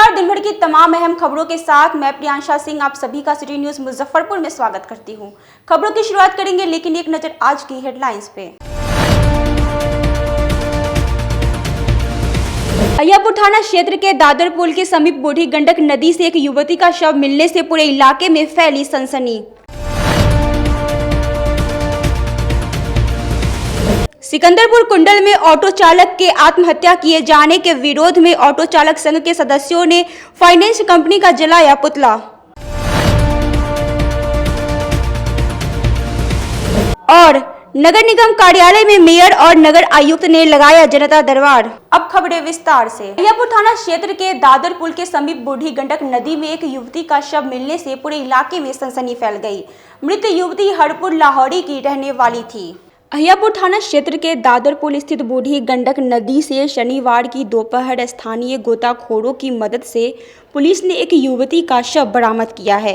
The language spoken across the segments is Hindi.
नमस्कार, दिन भर की तमाम अहम खबरों के साथ मैं प्रियांशा सिंह आप सभी का सिटी न्यूज मुजफ्फरपुर में स्वागत करती हूं। खबरों की शुरुआत करेंगे, लेकिन एक नजर आज की हेडलाइंस पे। अहियापुर थाना क्षेत्र के दादर पुल के समीप बूढ़ी गंडक नदी से एक युवती का शव मिलने से पूरे इलाके में फैली सनसनी। सिकंदरपुर कुंडल में ऑटो चालक के आत्महत्या किए जाने के विरोध में ऑटो चालक संघ के सदस्यों ने फाइनेंस कंपनी का जलाया पुतला। और नगर निगम कार्यालय में मेयर और नगर आयुक्त ने लगाया जनता दरबार। अब खबरें विस्तार से। अहियापुर थाना क्षेत्र के दादर पुल के समीप बूढ़ी गंडक नदी में एक युवती का शव मिलने से पूरे इलाके में सनसनी फैल गई। मृत युवती हरपुर लाहौरी की रहने वाली थी। अहियापुर थाना क्षेत्र के दादर पुल स्थित बूढ़ी गंडक नदी से शनिवार की दोपहर स्थानीय गोताखोरों की मदद से पुलिस ने एक युवती का शव बरामद किया है।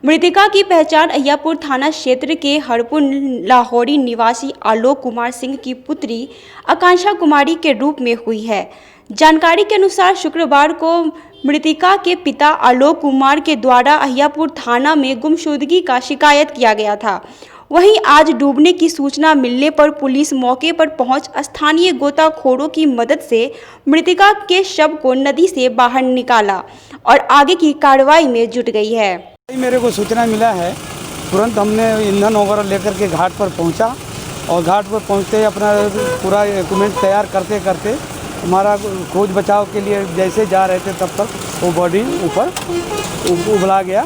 मृतका की पहचान अहियापुर थाना क्षेत्र के हरपुर लाहौरी निवासी आलोक कुमार सिंह की पुत्री आकांक्षा कुमारी के रूप में हुई है। जानकारी के अनुसार शुक्रवार को मृतका के पिता आलोक कुमार के द्वारा अहियापुर थाना में गुमशुदगी का शिकायत किया गया था। वहीं आज डूबने की सूचना मिलने पर पुलिस मौके पर पहुंच स्थानीय गोताखोरों की मदद से मृतका के शव को नदी से बाहर निकाला और आगे की कार्रवाई में जुट गई है। मेरे को सूचना मिला है, तुरंत हमने ईंधन वगैरह लेकर के घाट पर पहुंचा और घाट पर पहुंचते अपना पूरा इक्विपमेंट तैयार करते करते हमारा खोज बचाव के लिए जैसे जा रहे थे तब तक वो बॉडी ऊपर उबला गया,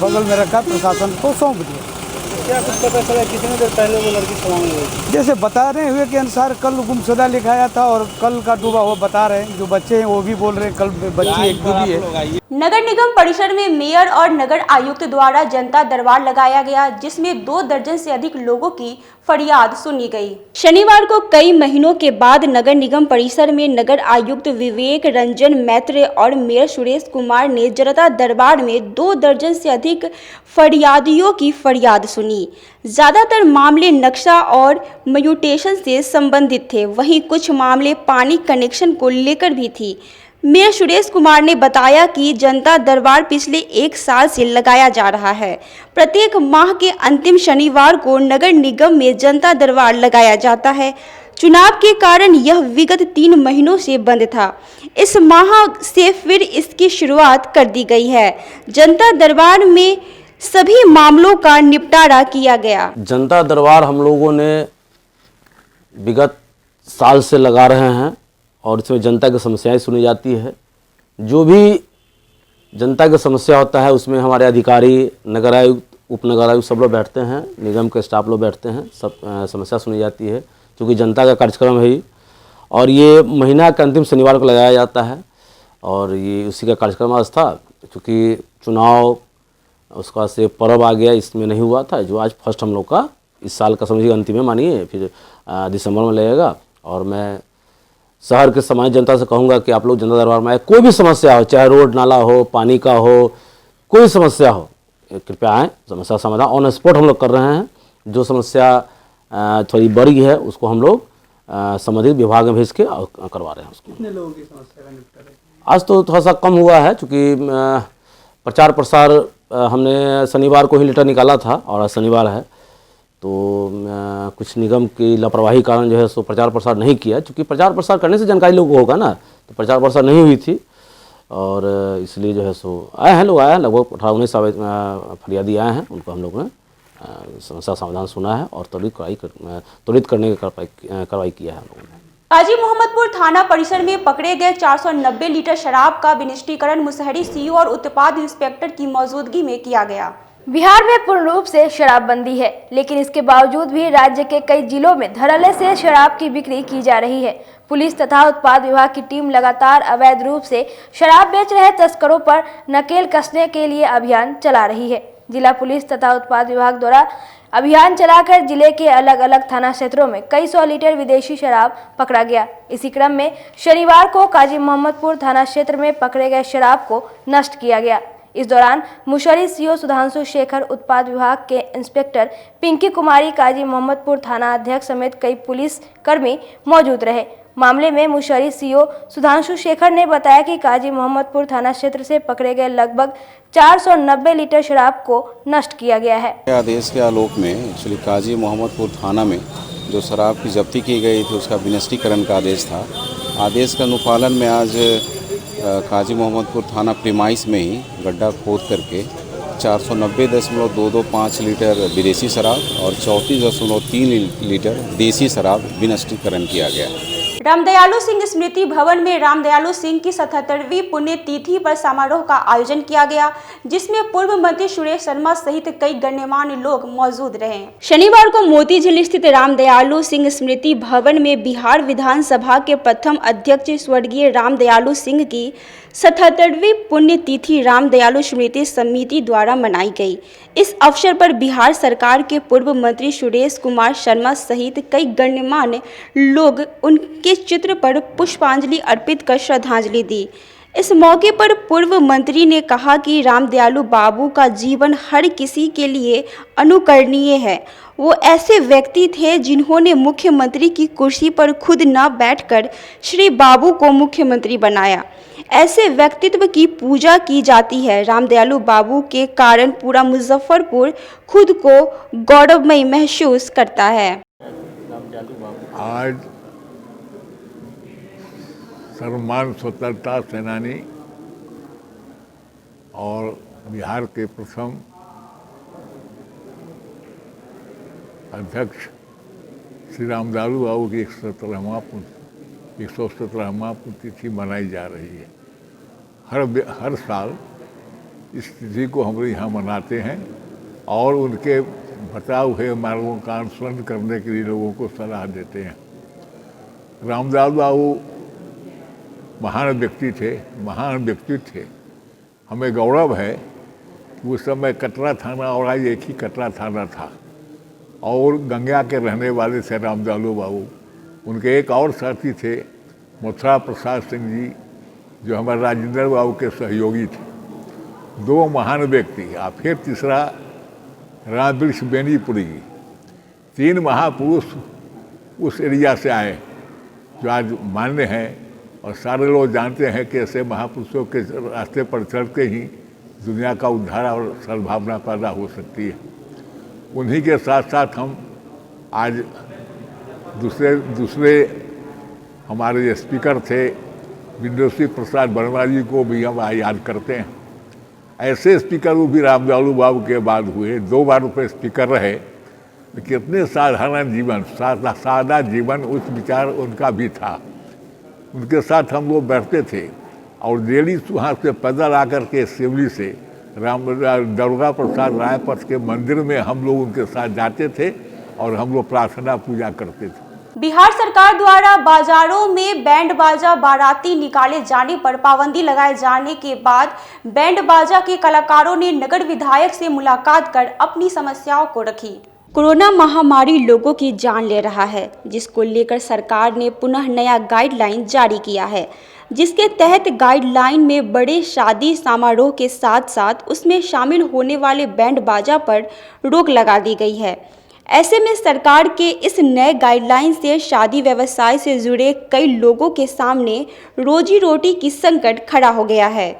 बगल में रखा, प्रशासन को सौंप दिया। क्या कुछ पता चला कितनी देर पहले वो लड़की सलामी हुई? जैसे बता रहे हुए के अनुसार कल गुमशुदा लिखाया था और कल का डूबा हुआ बता रहे हैं। जो बच्चे हैं वो भी बोल रहे हैं कल बच्ची एक डूबी है। नगर निगम परिसर में मेयर और नगर आयुक्त द्वारा जनता दरबार लगाया गया, जिसमें 2 दर्जन से अधिक लोगों की फरियाद सुनी गई। शनिवार को कई महीनों के बाद नगर निगम परिसर में नगर आयुक्त विवेक रंजन मैत्र और मेयर सुरेश कुमार ने जनता दरबार में 2 दर्जन से अधिक फरियादियों की फरियाद सुनी। ज्यादातर मामले नक्शा और म्यूटेशन से संबंधित थे, वहीं कुछ मामले पानी कनेक्शन को लेकर भी थी। मेयर सुरेश कुमार ने बताया कि जनता दरबार पिछले 1 साल से लगाया जा रहा है। प्रत्येक माह के अंतिम शनिवार को नगर निगम में जनता दरबार लगाया जाता है। चुनाव के कारण यह विगत 3 महीनों से बंद था। इस माह से फिर इसकी शुरुआत कर दी गई है। जनता दरबार में सभी मामलों का निपटारा किया गया। जनता दरबार हम लोगों ने विगत साल से लगा रहे हैं और इसमें जनता की समस्याएं सुनी जाती है। जो भी जनता की समस्या होता है उसमें हमारे अधिकारी, नगर आयुक्त, उपनगर आयुक्त सब लोग बैठते हैं, निगम के स्टाफ लोग बैठते हैं, सब समस्या सुनी जाती है, क्योंकि जनता का कार्यक्रम है ही। और ये महीना के अंतिम शनिवार को लगाया जाता है और ये उसी का कार्यक्रम आज था। क्योंकि चुनाव उसका से पर्व आ गया, इसमें नहीं हुआ था। जो आज फर्स्ट हम लोग का इस साल का समझिए अंतिम है, मानिए फिर दिसंबर में लगेगा। और मैं शहर के सामान्य जनता से कहूँगा कि आप लोग जनता दरबार में आए, कोई भी समस्या हो, चाहे रोड नाला हो, पानी का हो, कोई समस्या हो, कृपया आएँ। समस्या समाधान ऑन स्पॉट हम लोग कर रहे हैं। जो समस्या थोड़ी बड़ी है उसको हम लोग संबंधित विभाग में भेज के करवा रहे हैं उसको। कितने लोगों की समस्या का निपटारा? आज तो थोड़ा सा कम हुआ है, चूँकि प्रचार प्रसार हमने शनिवार को ही लेटर निकाला था और आज शनिवार है, तो कुछ निगम की लापरवाही कारण जो है सो प्रचार प्रसार नहीं किया। क्योंकि प्रचार प्रसार करने से जानकारी लोगों को होगा ना, तो प्रचार प्रसार नहीं हुई थी और इसलिए जो है सो आए हैं लोग, आए हैं लगभग 18-19 फरियादी आए हैं। उनको हम लोगों ने समस्या समाधान सुना है और त्वरित करने की कार्रवाई किया है हम लोगों ने। काजी मोहम्मदपुर थाना परिसर में पकड़े गए 490 लीटर शराब का विनिष्टीकरण मुसहरी सीओ और उत्पाद इंस्पेक्टर की मौजूदगी में किया गया। बिहार में पूर्ण रूप से शराबबंदी है, लेकिन इसके बावजूद भी राज्य के कई जिलों में धड़ल्ले से शराब की बिक्री की जा रही है। पुलिस तथा उत्पाद विभाग की टीम लगातार अवैध रूप से शराब बेच रहे तस्करों पर नकेल कसने के लिए अभियान चला रही है। जिला पुलिस तथा उत्पाद विभाग द्वारा अभियान चलाकर जिले के अलग अलग थाना क्षेत्रों में कई 100 लीटर विदेशी शराब पकड़ा गया। इसी क्रम में शनिवार को काजी मोहम्मदपुर थाना क्षेत्र में पकड़े गए शराब को नष्ट किया गया। इस दौरान मुशर्री सीओ सुधांशु शेखर, उत्पाद विभाग के इंस्पेक्टर पिंकी कुमारी, काजी मोहम्मदपुर थाना अध्यक्ष समेत कई पुलिस कर्मी मौजूद रहे। मामले में मुशर्री सीओ सुधांशु शेखर ने बताया कि काजी मोहम्मदपुर थाना क्षेत्र से पकड़े गए लगभग 490 लीटर शराब को नष्ट किया गया है। आदेश के आलोक में एक्चुअली काजी मोहम्मदपुर थाना में जो शराब की जब्ती की गई थी उसका विनिष्टीकरण का आदेश था। आदेश के अनुपालन में आज काजी मोहम्मदपुर थाना प्रीमाइस में ही गड्ढा खोद करके 490.225 लीटर विदेशी शराब और 34.3 लीटर देसी शराब विनिष्टीकरण किया गया। रामदयालु सिंह स्मृति भवन में रामदयालु सिंह की 77वीं पुण्यतिथि पर समारोह का आयोजन किया गया, जिसमें पूर्व मंत्री सुरेश शर्मा सहित कई गण्यमान्य लोग मौजूद रहे। शनिवार को मोतीझील स्थित रामदयालु सिंह स्मृति भवन में बिहार विधानसभा के प्रथम अध्यक्ष स्वर्गीय रामदयालु सिंह की 77वीं पुण्यतिथि रामदयालु स्मृति समिति द्वारा मनाई गई। इस अवसर पर बिहार सरकार के पूर्व मंत्री सुरेश कुमार शर्मा सहित कई गण्यमान्य लोग उनके चित्र पर पुष्पांजलि अर्पित कर श्रद्धांजलि दी। इस मौके पर पूर्व मंत्री ने कहा कि रामदयालु बाबू का जीवन हर किसी के लिए अनुकरणीय है। वो ऐसे व्यक्ति थे जिन्होंने मुख्यमंत्री की कुर्सी पर खुद न बैठकर श्री बाबू को मुख्यमंत्री बनाया। ऐसे व्यक्तित्व की पूजा की जाती है। रामदयालु बाबू के कारण पूरा मुजफ्फरपुर खुद को गौरवमयी महसूस करता है। आज सर्वमान्य स्वतंत्रता सेनानी और बिहार के प्रथम अध्यक्ष श्री रामदयालु बाबू की 117वां पुण्यतिथि मनाई जा रही है। हर साल इस तिथि को हम यहाँ मनाते हैं और उनके बताए हुए मार्गों का अनुसरण करने के लिए लोगों को सलाह देते हैं। रामदयालु बाबू महान व्यक्ति थे। हमें गौरव है कि उस समय कटरा थाना और आज एक ही कटरा थाना था और गंगा के रहने वाले थे रामदयालु बाबू। उनके एक और साथी थे मथुरा प्रसाद सिंह जी, जो हमारे राजेंद्र बाबू के सहयोगी थे। दो महान व्यक्ति। फिर तीसरा रामवृक्ष बेनीपुरी। 3 महापुरुष उस एरिया से आए जो आज मान्य हैं और सारे लोग जानते हैं कि ऐसे महापुरुषों के रास्ते पर चल के ही दुनिया का उद्धार और सद्भावना पैदा हो सकती है। उन्हीं के साथ साथ हम आज दूसरे हमारे स्पीकर थे विंदुश्री प्रसाद वर्मा जी को भी हम याद करते हैं। ऐसे स्पीकर वो भी रामदयालु बाबू के बाद हुए। 2 बार रुपये स्पीकर रहे। कितने साधारण जीवन, सादा जीवन, उच्च विचार उनका भी था। उनके साथ हम लोग बैठते थे और डेली वहाँ से पैदल आकर के सिवली से दुर्गा प्रसाद रायपथ के मंदिर में हम लोग उनके साथ जाते थे और हम लोग प्रार्थना पूजा करते थे। बिहार सरकार द्वारा बाजारों में बैंड बाजा बाराती निकाले जाने पर पाबंदी लगाए जाने के बाद बैंड बाजा के कलाकारों ने नगर विधायक से मुलाकात कर अपनी समस्याओं को रखी। कोरोना महामारी लोगों की जान ले रहा है, जिसको लेकर सरकार ने पुनः नया गाइडलाइन जारी किया है, जिसके तहत गाइडलाइन में बड़े शादी समारोह के साथ साथ उसमें शामिल होने वाले बैंड बाजा पर रोक लगा दी गई है। ऐसे में सरकार के इस नए गाइडलाइन से शादी व्यवसाय से जुड़े कई लोगों के सामने रोजी रोटी की संकट खड़ा हो गया है।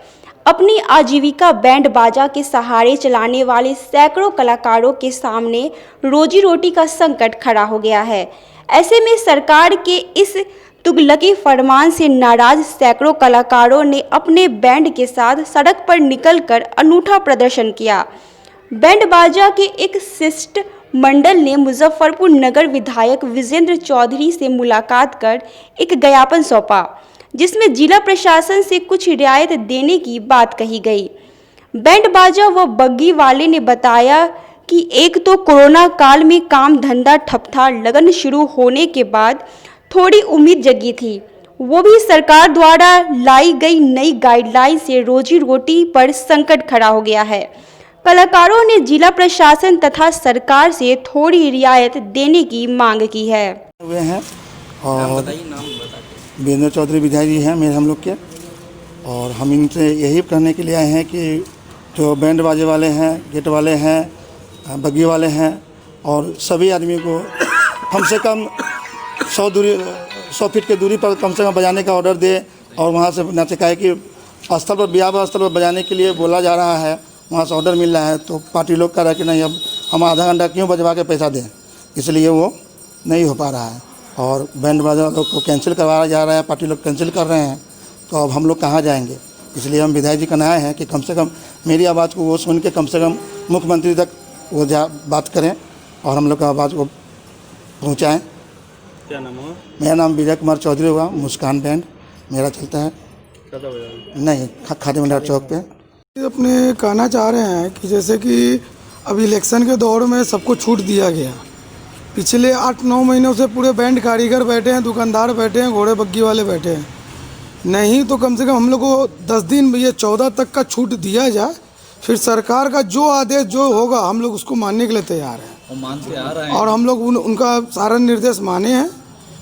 अपनी आजीविका बैंड बाजा के सहारे चलाने वाले सैकड़ों कलाकारों के सामने रोजी रोटी का संकट खड़ा हो गया है। ऐसे में सरकार के इस तुगलकी फरमान से नाराज सैकड़ों कलाकारों ने अपने बैंड के साथ सड़क पर निकलकर अनूठा प्रदर्शन किया। बैंड बाजा के एक शिष्ट मंडल ने मुजफ्फरपुर नगर विधायक विजेंद्र चौधरी से मुलाकात कर एक ज्ञापन सौंपा, जिसमें जिला प्रशासन से कुछ रियायत देने की बात कही गई। बैंड बाजा व बग्गी वाले ने बताया कि एक तो कोरोना काल में काम धंधा ठप था, लगन शुरू होने के बाद थोड़ी उम्मीद जगी थी, वो भी सरकार द्वारा लाई गई नई गाइडलाइन से रोजी रोटी पर संकट खड़ा हो गया है। कलाकारों ने जिला प्रशासन तथा सरकार से थोड़ी रियायत देने की मांग की है। हुए हैं और विजेंद्र चौधरी विधायक जी हैं मेरे हम लोग के, और हम इनसे यही कहने के लिए आए हैं कि जो बैंड बाजे वाले हैं, गेट वाले हैं, बग्गी वाले हैं और सभी आदमी को कम से कम 100 फीट की दूरी पर कम से कम बजाने का ऑर्डर दे। और वहाँ से नाचे का है कि स्थल पर ब्याह स्थल पर बजाने के लिए बोला जा रहा है, वहाँ से ऑर्डर मिल रहा है, तो पार्टी लोग कह रहा है कि नहीं अब हम आधा घंटा क्यों बजवा के पैसा दें, इसलिए वो नहीं हो पा रहा है। और बैंड बाजा लोग को कैंसिल करवाया जा रहा है, पार्टी लोग कैंसिल कर रहे हैं, तो अब हम लोग कहाँ जाएंगे। इसलिए हम विधायक जी का नया है कि कम से कम मेरी आवाज़ को वो सुन के कम से कम मुख्यमंत्री तक वो बात करें और हम लोग का आवाज़ को पहुँचाएँ। क्या नाम हुआ? मेरा नाम विजय कुमार चौधरी हुआ, मुस्कान बैंड मेरा चलता है। नहीं, खादी मंडल चौक पे। अपने कहना चाह रहे हैं कि जैसे कि अब इलेक्शन के दौर में सबको छूट दिया गया, पिछले 8-9 महीनों से पूरे बैंड कारीगर बैठे हैं, दुकानदार बैठे हैं, घोड़े बग्गी वाले बैठे हैं, नहीं तो कम से कम हम लोग को 10 दिन ये 14 तक का छूट दिया जाए, फिर सरकार का जो आदेश जो होगा हम लोग उसको मानने के लिए तैयार हैं मानते आ रहे हैं और हम लोग उनका सारा निर्देश माने हैं।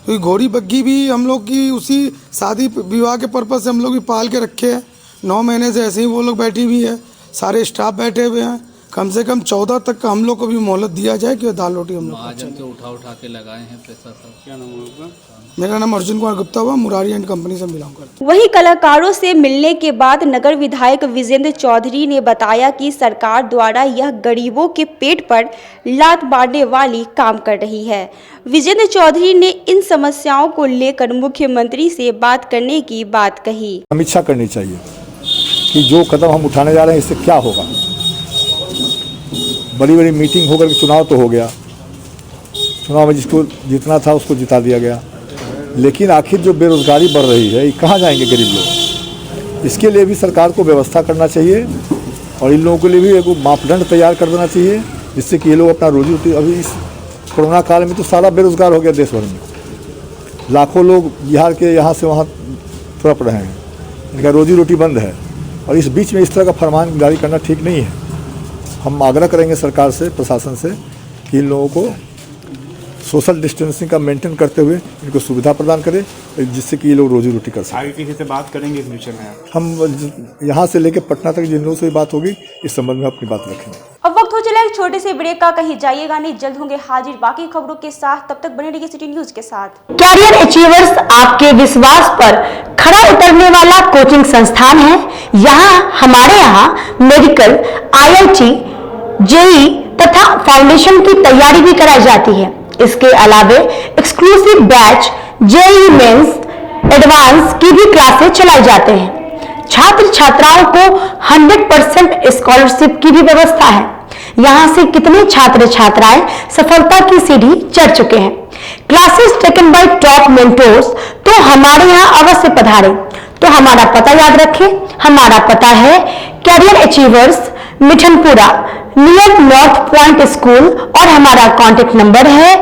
क्योंकि घोड़ी बग्गी भी हम लोग की उसी शादी विवाह के पर्पज़ से हम लोग भी पाल के रखे हैं, 9 महीने से ऐसे ही वो लोग बैठी हुई है, सारे स्टाफ बैठे हुए हैं, कम से कम 14 तक का हम लोग को भी मोहलत दिया जाए कि दाल रोटी हम लोग के उठा के लगाए हैं पैसा सब। क्या नाम होगा? मेरा नाम अर्जुन कुमार गुप्ता हुआ, मुरारी एंड कंपनी से बिलोंग करता हूँ। वहीं कलाकारों से मिलने के बाद नगर विधायक विजेंद्र चौधरी ने बताया कि सरकार द्वारा यह गरीबों के पेट पर लात मारने वाली काम कर रही है। विजेंद्र चौधरी ने इन समस्याओं को लेकर मुख्यमंत्री से बात करने की बात कही। समीक्षा करनी चाहिए कि जो कदम हम उठाने जा रहे हैं इससे क्या होगा। बड़ी बड़ी मीटिंग होकर चुनाव तो हो गया, चुनाव में जिसको जीतना था उसको जिता दिया गया, लेकिन आखिर जो बेरोजगारी बढ़ रही है ये कहाँ जाएंगे गरीब लोग। इसके लिए भी सरकार को व्यवस्था करना चाहिए और इन लोगों के लिए भी एक मापदंड तैयार कर देना चाहिए जिससे कि ये लोग अपना रोजी रोटी। अभी इस कोरोना काल में तो सारा बेरोजगार हो गया देश भर में, लाखों लोग बिहार के यहाँ से वहाँ तड़प रहे हैं, इनका रोजी रोटी बंद है और इस बीच में इस तरह का फरमान जारी करना ठीक नहीं है। हम आग्रह करेंगे सरकार से, प्रशासन से कि इन लोगों को सोशल डिस्टेंसिंग का मेंटेन करते हुए इनको सुविधा प्रदान करें जिससे कि ये लोग रोजी रोटी कर सकें। आगे किसी से बात करेंगे इस विषय में? हम यहाँ से लेकर पटना तक जिन लोगों से बात होगी इस संबंध में अपनी बात रखेंगे। अब वक्त हो चला एक छोटे से ब्रेक का, कहीं जाइएगा नहीं, जल्द होंगे हाजिर बाकी खबरों के साथ, तब तक बने रहिए सिटी न्यूज के साथ। कैरियर अचीवर्स आपके विश्वास पर खरा उतरने वाला कोचिंग संस्थान है। हमारे यहाँ मेडिकल, IIT, JEE तथा फाउंडेशन की तैयारी भी कराई जाती है। इसके अलावे exclusive batch JEE mains advance की भी क्लासेस चलाई जाते हैं। छात्र छात्राओं को 100% स्कॉलरशिप की भी व्यवस्था है। यहाँ से कितने छात्र छात्राएं सफलता की सीढ़ी चढ़ चुके हैं। Classes taken by top mentors, तो हमारे यहाँ अवश्य पधारें। तो हमारा पता याद रखें, हमारा पता है Career Achievers, Mithanpura, near North Point School और हमारा कॉन्टेक्ट नंबर है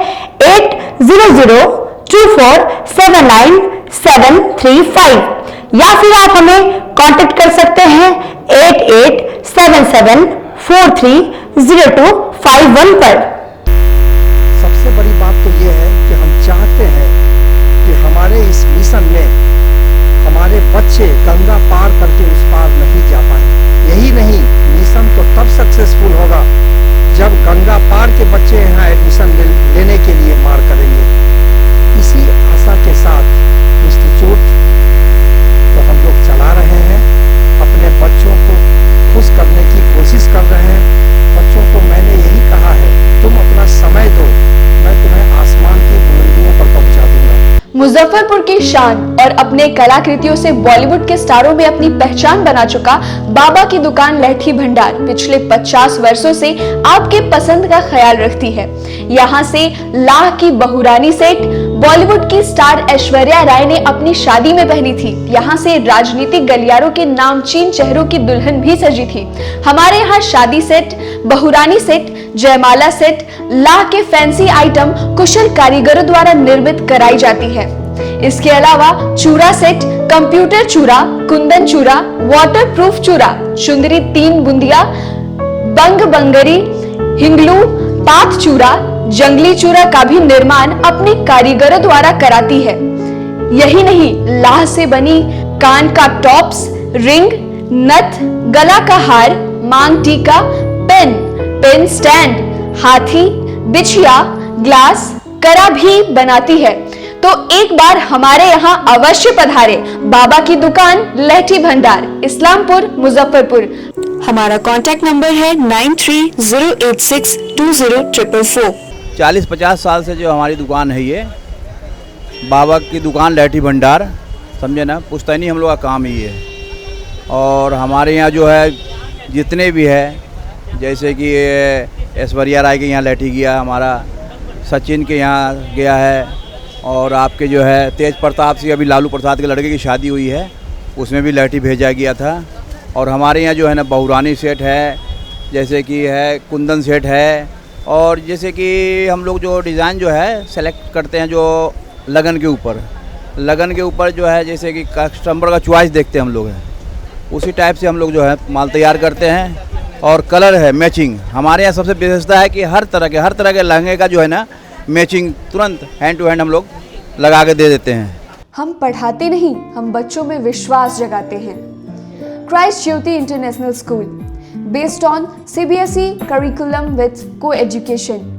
8002479735 या फिर आप हमें कांटेक्ट कर सकते हैं 8877430251 पर। सबसे बड़ी बात तो ये है कि हम चाहते हैं कि हमारे इस मिशन में हमारे बच्चे गंगा पार करके उस पार नहीं जा पाए। यही नहीं, मिशन तो तब सक्सेसफुल होगा जब गंगा पार के बच्चे यहाँ एडमिशन लेने के लिए मार करेंगे। इसी आशा के साथ इंस्टीट्यूट तो हम लोग चला रहे हैं, अपने बच्चों को खुश करने की कोशिश कर रहे हैं। बच्चों को मैंने यही कहा है, तुम अपना समय दो, मैं तुम्हें आसमान की बुलंदियों पर पहुंचा दूंगा। मुजफ्फरपुर की शान और अपने कलाकृतियों से बॉलीवुड के स्टारों में अपनी पहचान बना चुका बाबा की दुकान लहठी भंडार पिछले 50 वर्षों से आपके पसंद का ख्याल रखती है। यहाँ से लाह की बहुरानी सेट बॉलीवुड की स्टार ऐश्वर्या राय ने अपनी शादी में पहनी थी। यहाँ से राजनीतिक गलियारों के नामचीन चेहरों की दुल्हन भी सजी थी। हमारे यहाँ शादी सेट, बहुरानी सेट, जयमाला सेट, लाह के फैंसी आइटम कुशल कारीगरों द्वारा निर्मित कराई जाती है। इसके अलावा चूड़ा सेट, कंप्यूटर चूड़ा, कुंदन चूड़ा, वाटरप्रूफ चूड़ा, चुंदरी 3 बुंदिया, बंग बंगरी, हिंगलू, पात चूड़ा, जंगली चूड़ा का भी निर्माण अपने कारीगरों द्वारा कराती है। यही नहीं, लाह से बनी कान का टॉप्स, रिंग, नथ, गला का हार, मांग टीका, पेन स्टैंड, हाथी, बिछिया, ग्लास, करा भी बनाती है। तो एक बार हमारे यहाँ अवश्य पधारे। बाबा की दुकान लहठी भंडार, इस्लामपुर, मुजफ्फरपुर। हमारा कांटेक्ट नंबर है 9308620444। 40-50 साल से जो हमारी दुकान है, ये बाबा की दुकान लहठी भंडार, समझे ना, पुश्तैनी हम लोग का काम ही है। और हमारे यहाँ जो है जितने भी है, जैसे कि ऐश्वर्या राय के यहाँ लहठी गया, हमारा सचिन के यहाँ गया है, और आपके जो है तेज प्रताप सिंह, अभी लालू प्रसाद के लड़के की शादी हुई है, उसमें भी लहठी भेजा गया था। और हमारे यहाँ जो है ना बहुरानी सेट है, जैसे कि है कुंदन सेट है, और जैसे कि हम लोग जो डिज़ाइन जो है सेलेक्ट करते हैं जो लगन के ऊपर जो है, जैसे कि कस्टमर का चॉइस देखते हैं हम लोग हैं, उसी टाइप से हम लोग जो है माल तैयार करते हैं। और कलर है मैचिंग, हमारे यहाँ सबसे विशेषता है कि हर तरह के लहंगे का जो है ना मैचिंग तुरंत हैंड टू हैंड हम लोग लगा के दे देते हैं। हम पढ़ाते नहीं, हम बच्चों में विश्वास जगाते हैं। Christ Jyoti international school, based on CBSE curriculum with coeducation.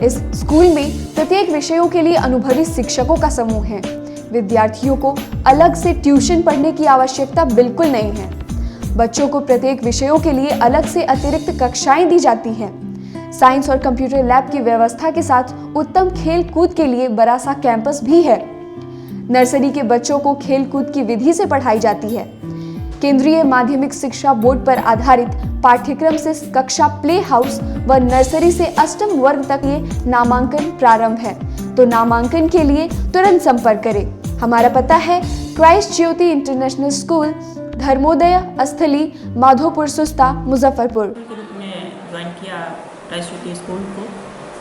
इस स्कूल में प्रत्येक विषयों के लिए अनुभवी शिक्षकों का समूह है। विद्यार्थियों को अलग से ट्यूशन पढ़ने की आवश्यकता बिल्कुल नहीं है। बच्चों को प्रत्येक विषयों के लिए अलग से अतिरिक्त कक्षाएं दी जाती हैं। साइंस और कंप्यूटर लैब की व्यवस्था के साथ उत्तम खेल कूद के लिए बड़ा सा कैंपस भी है। नर्सरी के बच्चों को खेल कूद की विधि से पढ़ाई जाती है। केंद्रीय माध्यमिक शिक्षा बोर्ड पर आधारित पाठ्यक्रम से कक्षा प्ले हाउस व नर्सरी से अष्टम वर्ग तक ये नामांकन प्रारंभ है। तो नामांकन के लिए तुरंत संपर्क करें। हमारा पता है Christ Jyoti international school, Dharmodaya स्थली, माधोपुर सुस्ता, मुजफ्फरपुर। के रूप में ज्वाइन किया क्राइस्ट ज्योति स्कूल को,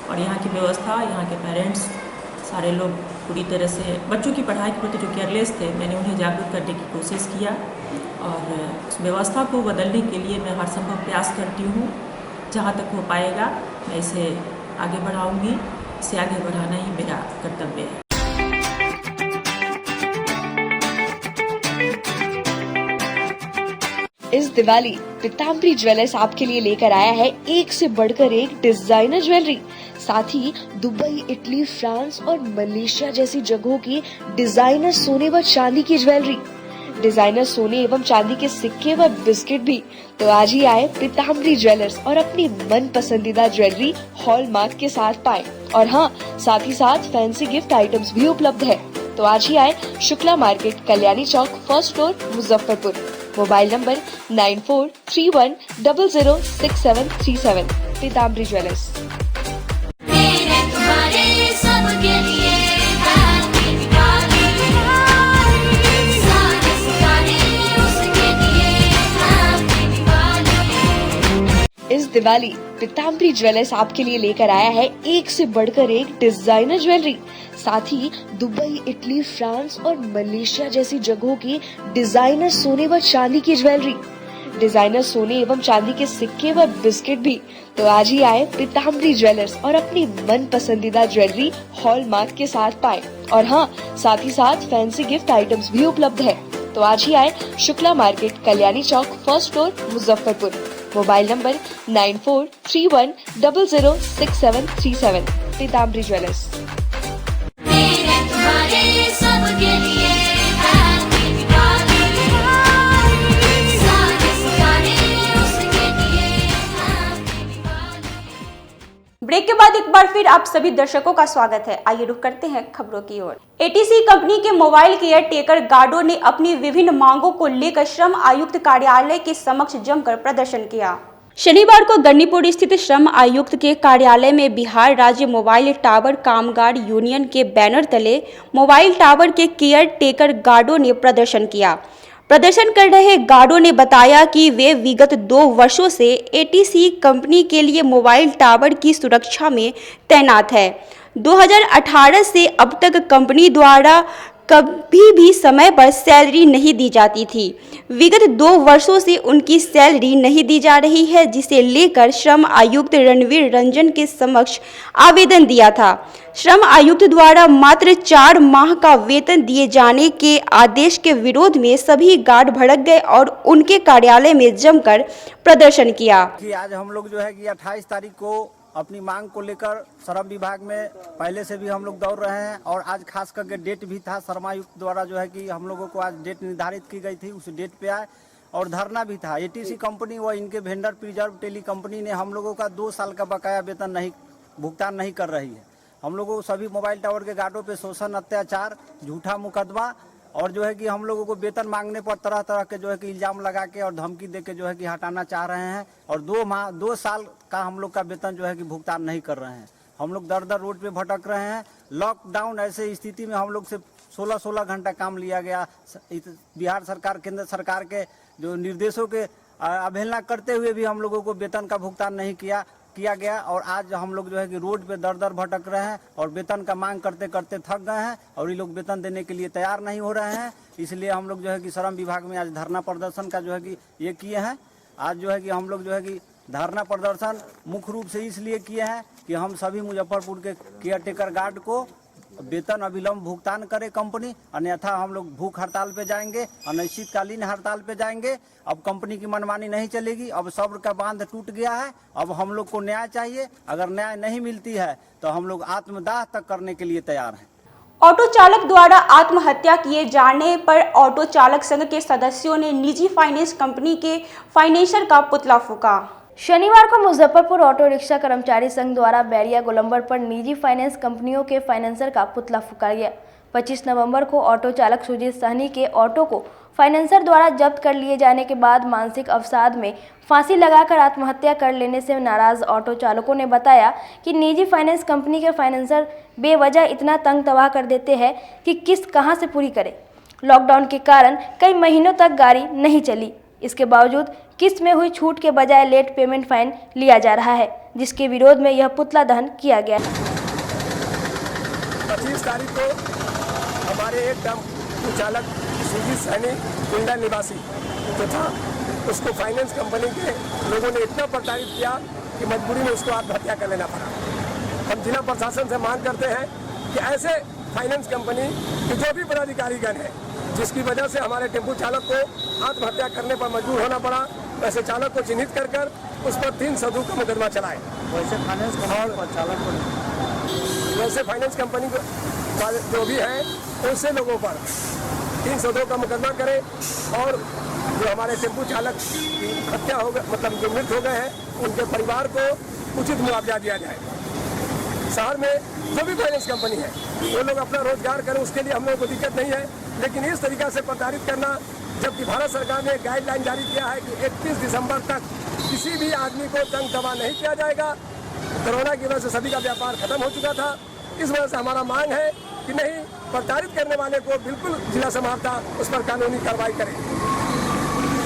और यहाँ की व्यवस्था, यहाँ के पेरेंट्स सारे लोग पूरी तरह से बच्चों की पढ़ाई के प्रति जो केयरलेस थे, मैंने उन्हें जागरूक करने की कोशिश किया, और उस व्यवस्था को बदलने के लिए मैं हर संभव प्रयास करती हूँ। जहाँ तक हो पाएगा मैं इसे आगे बढ़ाऊँगी। इसे आगे बढ़ाना ही मेरा कर्तव्य है। इस दिवाली पीताम्बरी ज्वेलर्स आपके लिए लेकर आया है एक से बढ़कर एक डिजाइनर ज्वेलरी, साथ ही दुबई, इटली, फ्रांस और मलेशिया जैसी जगहों की डिजाइनर सोने व चांदी की ज्वेलरी, डिजाइनर सोने एवं चांदी के सिक्के व बिस्किट भी। तो आज ही आए पीताम्बरी ज्वेलर्स और अपनी मन पसंदीदा ज्वेलरी हॉलमार्क के साथ पाएं। और हाँ, साथ ही साथ फैंसी गिफ्ट आइटम्स भी उपलब्ध है। तो आज ही आए Shukla market, Kalyani Chowk, first floor, Muzaffarpur. Mobile number 9431006737। Pitambari jewellers. इस दिवाली पीताम्बरी ज्वेलर्स आपके लिए लेकर आया है एक से बढ़कर एक डिजाइनर ज्वेलरी, साथ ही दुबई, इटली, फ्रांस और मलेशिया जैसी जगहों की डिजाइनर सोने व चांदी की ज्वेलरी, डिजाइनर सोने एवं चांदी के सिक्के व बिस्किट भी। तो आज ही आए पीताम्बरी ज्वेलर्स और अपनी मन पसंदीदा ज्वेलरी हॉलमार्क के साथ पाएं। और हाँ, साथ ही साथ फैंसी गिफ्ट आइटम्स भी उपलब्ध है। तो आज ही आए Shukla market, Kalyani Chowk, first floor, Muzaffarpur. Mobile number 9431006737। Pitambari jewellers. Break के बाद एक बार फिर आप सभी दर्शकों का स्वागत है। आइए रुक करते हैं खबरों की ओर। एटीसी कंपनी के मोबाइल केयर टेकर गार्डों ने अपनी विभिन्न मांगों को लेकर श्रम आयुक्त कार्यालय के समक्ष जमकर प्रदर्शन किया। शनिवार को गन्नीपुर स्थित श्रम आयुक्त के कार्यालय में बिहार राज्य मोबाइल टावर कामगार यूनियन के बैनर तले मोबाइल टावर के केयर टेकर गार्डों ने प्रदर्शन किया। प्रदर्शन कर रहे गार्डों ने बताया कि वे विगत 2 वर्षों से एटीसी कंपनी के लिए मोबाइल टावर की सुरक्षा में तैनात है। 2018 से अब तक कंपनी द्वारा कभी भी समय पर सैलरी नहीं दी जाती थी। विगत 2 वर्षों से उनकी सैलरी नहीं दी जा रही है, जिसे लेकर श्रम आयुक्त रणवीर रंजन के समक्ष आवेदन दिया था। श्रम आयुक्त द्वारा मात्र 4 माह का वेतन दिए जाने के आदेश के विरोध में सभी गार्ड भड़क गए और उनके कार्यालय में जमकर प्रदर्शन किया। कि आज हम लोग जो है कि 28 तारीख को अपनी मांग को लेकर श्रम विभाग में पहले से भी हम लोग दौड़ रहे हैं और आज खास करके डेट भी था श्रमायुक्त द्वारा जो है कि हम लोगों को आज डेट निर्धारित की गई थी, उस डेट पे आए और धरना भी था। एटीसी कंपनी व इनके वेंडर प्रिजर्व टेली कंपनी ने हम लोगों का 2 साल का बकाया वेतन भुगतान नहीं कर रही है। हम लोगों को सभी मोबाइल टावर के गार्डों पे शोषण, अत्याचार, झूठा मुकदमा और जो है कि हम लोगों को वेतन मांगने पर तरह तरह के जो है कि इल्ज़ाम लगा के और धमकी दे के जो है कि हटाना चाह रहे हैं और 2 साल का हम लोग का वेतन जो है कि भुगतान नहीं कर रहे हैं। हम लोग दर दर रोड पे भटक रहे हैं। लॉकडाउन ऐसे स्थिति में हम लोग से 16-16 घंटा काम लिया गया। बिहार सरकार, केंद्र सरकार के जो निर्देशों के अवहेलना करते हुए भी हम लोगों को वेतन का भुगतान नहीं किया गया और आज हम लोग जो है कि रोड पे दर दर भटक रहे हैं और वेतन का मांग करते करते थक गए हैं और ये लोग वेतन देने के लिए तैयार नहीं हो रहे हैं। इसलिए हम लोग जो है कि श्रम विभाग में आज धरना प्रदर्शन का जो है कि ये किए हैं। आज जो है कि हम लोग जो है कि धरना प्रदर्शन मुख्य रूप से इसलिए किए हैं कि हम सभी मुजफ्फरपुर के केयरटेकर गार्ड को वेतन अविलंब भुगतान करे कंपनी, अन्यथा हम लोग भूख हड़ताल पे जाएंगे, अनिश्चितकालीन हड़ताल पे जाएंगे। अब कंपनी की मनमानी नहीं चलेगी। अब सब्र का बांध टूट गया है। अब हम लोग को न्याय चाहिए। अगर न्याय नहीं मिलती है तो हम लोग आत्मदाह तक करने के लिए तैयार हैं। ऑटो चालक द्वारा आत्महत्या किए जाने पर ऑटो चालक संघ के सदस्यों ने निजी फाइनेंस कंपनी के फाइनेंसर का पुतला फूंका। शनिवार को मुजफ्फरपुर ऑटो रिक्शा कर्मचारी संघ द्वारा बैरिया गोलंबर पर निजी फाइनेंस कंपनियों के फाइनेंसर का पुतला फूंका गया। 25 नवंबर को ऑटो चालक सुजीत सहनी के ऑटो को फाइनेंसर द्वारा जब्त कर लिए जाने के बाद मानसिक अवसाद में फांसी लगाकर आत्महत्या कर लेने से नाराज ऑटो चालकों ने बताया कि निजी फाइनेंस कंपनी के फाइनेंसर बेवजह इतना तंग तबाह कर देते हैं कि किस्त कहां से पूरी करे। लॉकडाउन के कारण कई महीनों तक गाड़ी नहीं चली। इसके बावजूद किस्त में हुई छूट के बजाय लेट पेमेंट फाइन लिया जा रहा है, जिसके विरोध में यह पुतला दहन किया गया। 25 तारीख को हमारे एक टेम्पो चालक सुजीत सहनी कुंडा निवासी जो था, उसको फाइनेंस कंपनी के लोगों ने इतना प्रताड़ित किया कि मजबूरी में उसको आत्महत्या कर लेना पड़ा। हम जिला प्रशासन से मांग करते हैं कि ऐसे फाइनेंस कंपनी के जो भी पदाधिकारीगण हैं जिसकी वजह से हमारे टेम्पो चालक को आत्महत्या करने पर मजबूर होना पड़ा, वैसे चालक को चिन्हित कर कर उस पर 302 का मुकदमा चलाए। वैसे फाइनेंस कंपनी जो भी है उनसे लोगों पर 302 का मुकदमा करें और जो हमारे टेम्पो चालक की हत्या हो गए, मतलब जो मृत हो गए हैं, उनके परिवार को उचित मुआवजा दिया जाए। शहर में जो भी फाइनेंस कंपनी है वो लोग अपना रोजगार करें, उसके लिए हम लोगों को दिक्कत नहीं है, लेकिन इस तरीका से प्रताड़ित करना, जबकि भारत सरकार ने गाइडलाइन जारी किया है कि 31 दिसंबर तक किसी भी आदमी को तंग तबाह नहीं किया जाएगा। कोरोना की वजह से सभी का व्यापार खत्म हो चुका था। इस वजह से हमारा मांग है कि नहीं, प्रताड़ित करने वाले को बिल्कुल जिला समाहर्ता उस पर कानूनी कार्रवाई करे।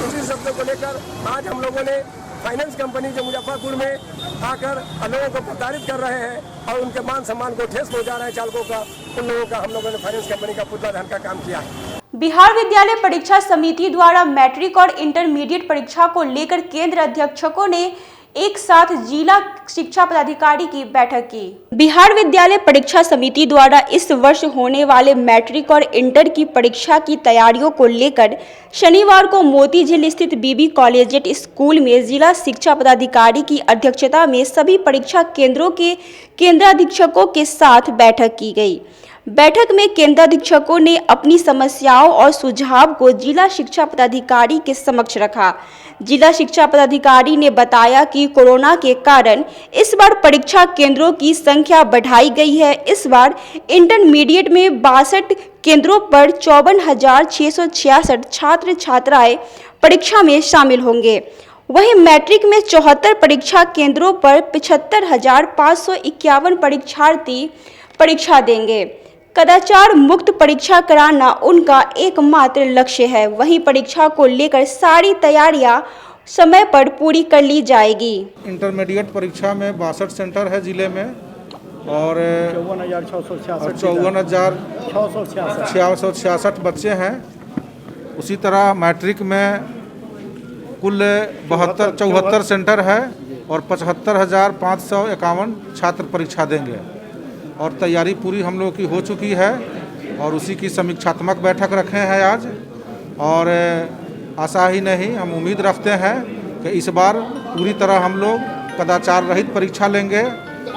उसी शब्दों को लेकर आज हम लोगों ने फाइनेंस कंपनी जो मुजफ्फरपुर में आकर लोगों को प्रताड़ित कर रहे हैं और उनके मान सम्मान को ठेस पहुंचा रहे हैं चालकों का, उन लोगों का हम लोगों ने फाइनेंस कंपनी का पुतला दहन का काम किया है। बिहार विद्यालय परीक्षा समिति द्वारा मैट्रिक और इंटरमीडिएट परीक्षा को लेकर केंद्र अध्यक्षकों ने एक साथ जिला शिक्षा पदाधिकारी की बैठक की। बिहार विद्यालय परीक्षा समिति द्वारा इस वर्ष होने वाले मैट्रिक और इंटर की परीक्षा की तैयारियों को लेकर शनिवार को मोती झील स्थित बीबी कॉलेजिएट स्कूल में जिला शिक्षा पदाधिकारी की अध्यक्षता में सभी परीक्षा केंद्रों के केंद्राधीक्षकों के साथ बैठक की गई। बैठक में केंद्राधीक्षकों ने अपनी समस्याओं और सुझाव को जिला शिक्षा पदाधिकारी के समक्ष रखा। जिला शिक्षा पदाधिकारी ने बताया कि कोरोना के कारण इस बार परीक्षा केंद्रों की संख्या बढ़ाई गई है। इस बार इंटरमीडिएट में 62 केंद्रों पर 54,666 छात्र छात्राएं परीक्षा में शामिल होंगे। वहीं मैट्रिक में 74 परीक्षा केंद्रों पर 75,551 परीक्षार्थी परीक्षा देंगे। कदाचार मुक्त परीक्षा कराना उनका एकमात्र लक्ष्य है। वहीं परीक्षा को लेकर सारी तैयारियां समय पर पूरी कर ली जाएगी। इंटरमीडिएट परीक्षा में 62 सेंटर है जिले में और 54,666 बच्चे हैं। उसी तरह मैट्रिक में कुल 74 सेंटर है और 75,551 छात्र परीक्षा देंगे और तैयारी पूरी हम लोगों की हो चुकी है और उसी की समीक्षात्मक बैठक रखे हैं आज। और आशा ही नहीं, हम उम्मीद रखते हैं कि इस बार पूरी तरह हम लोग कदाचार रहित परीक्षा लेंगे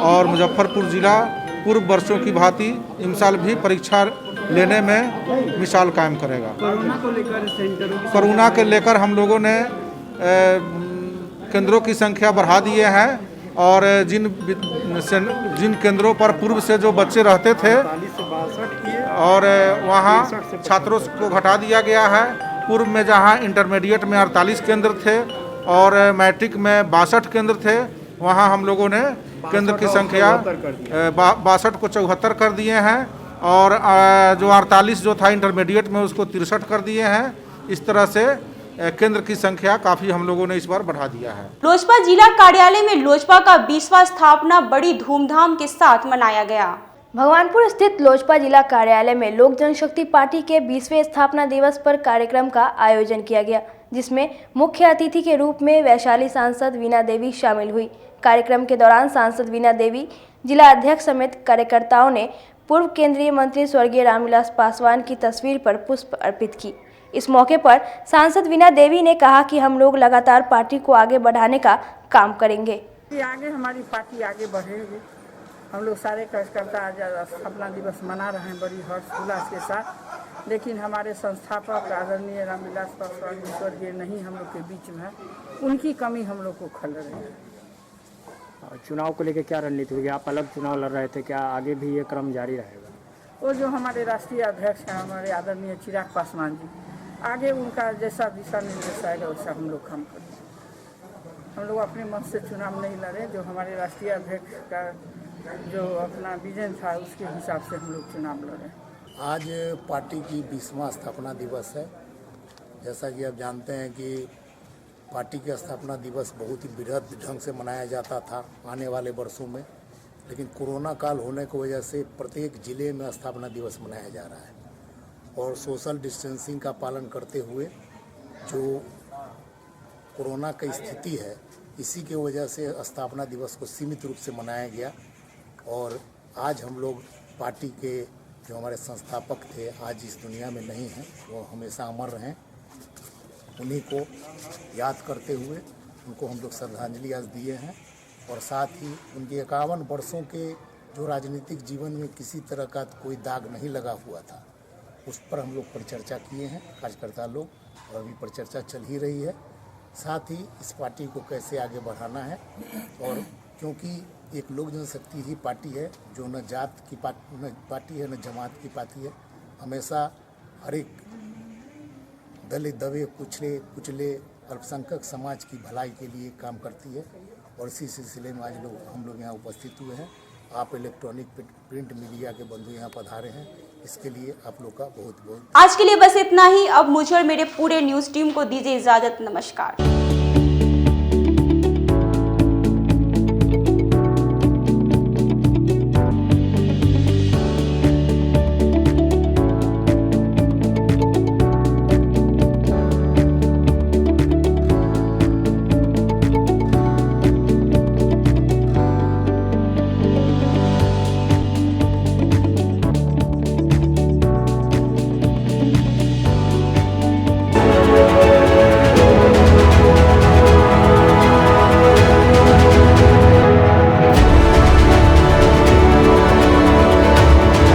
और मुजफ्फरपुर ज़िला पूर्व वर्षों की भांति इस साल भी परीक्षा लेने में मिसाल कायम करेगा। कोरोना के लेकर हम लोगों ने केंद्रों की संख्या बढ़ा दिए हैं और जिन केंद्रों पर पूर्व से जो बच्चे रहते थे और वहाँ छात्रों को घटा दिया गया है। पूर्व में जहाँ इंटरमीडिएट में 48 केंद्र थे और मैट्रिक में 62 केंद्र थे, वहाँ हम लोगों ने केंद्र की संख्या 62 को 74 कर दिए हैं और जो 48 जो था इंटरमीडिएट में उसको 63 कर दिए हैं। इस तरह से केंद्र की संख्या काफ़ी हम लोगों ने इस बार बढ़ा दिया है। लोजपा जिला कार्यालय में लोजपा का 20वां स्थापना बड़ी धूमधाम के साथ मनाया गया। भगवानपुर स्थित लोजपा जिला कार्यालय में लोक जनशक्ति पार्टी के 20वें स्थापना दिवस पर कार्यक्रम का आयोजन किया गया, जिसमें मुख्य अतिथि के रूप में वैशाली सांसद वीणा देवी शामिल हुई। कार्यक्रम के दौरान सांसद वीणा देवी, जिला अध्यक्ष समेत कार्यकर्ताओं ने पूर्व केंद्रीय मंत्री स्वर्गीय रामविलास पासवान की तस्वीर पर पुष्प अर्पित की। इस मौके पर सांसद वीणा देवी ने कहा कि हम लोग लगातार पार्टी को आगे बढ़ाने का काम करेंगे। आगे हमारी पार्टी आगे बढ़ेगी। हम लोग सारे कार्यकर्ता आज स्थापना दिवस मना रहे हैं बड़ी हर्षोल्लास के साथ, लेकिन हमारे संस्थापक आदरणीय रामविलास पासवान स्वर्गीय नहीं हम लोग के बीच में है, उनकी कमी हम लोग को खल रही है। चुनाव को लेकर क्या रणनीति होगी? आप अलग चुनाव लड़ रहे थे, क्या आगे भी ये क्रम जारी रहेगा? वो जो हमारे राष्ट्रीय अध्यक्ष हैं हमारे आदरणीय चिराग पासवान जी, आगे उनका जैसा दिशा निर्देश आएगा वैसा हम लोग काम करेंगे। हम लोग अपने मन से चुनाव नहीं लड़े, जो हमारे राष्ट्रीय अध्यक्ष का जो अपना विजन था उसके हिसाब से हम लोग चुनाव लड़े। आज पार्टी की 20वां स्थापना दिवस है। जैसा कि आप जानते हैं कि पार्टी का स्थापना दिवस बहुत ही बृहद ढंग से मनाया जाता था आने वाले वर्षों में, लेकिन कोरोना काल होने की वजह से प्रत्येक ज़िले में स्थापना दिवस मनाया जा रहा है और सोशल डिस्टेंसिंग का पालन करते हुए जो कोरोना की स्थिति है इसी के वजह से स्थापना दिवस को सीमित रूप से मनाया गया। और आज हम लोग पार्टी के जो हमारे संस्थापक थे आज इस दुनिया में नहीं हैं, वो हमेशा अमर रहें, उन्हीं को याद करते हुए उनको हम लोग श्रद्धांजलि आज दिए हैं। और साथ ही उनके 51 वर्षों के जो राजनीतिक जीवन में किसी तरह का कोई दाग नहीं लगा हुआ था, उस पर हम लोग परिचर्चा किए हैं कार्यकर्ता लोग, और अभी परिचर्चा चल ही रही है। साथ ही इस पार्टी को कैसे आगे बढ़ाना है, और क्योंकि एक लोक जनशक्ति ही पार्टी है जो न जात की पार्टी है न जमात की पार्टी है, हमेशा हर एक दलित दबे कुचले अल्पसंख्यक समाज की भलाई के लिए काम करती है। और इसी सिलसिले में आज हम लोग यहाँ उपस्थित हुए हैं। आप इलेक्ट्रॉनिक प्रिंट मीडिया के बंधु यहाँ पधारे हैं, इसके लिए आप लोग का बहुत बहुत। आज के लिए बस इतना ही। अब मुझे और मेरे पूरे न्यूज़ टीम को दीजिए इजाजत। नमस्कार।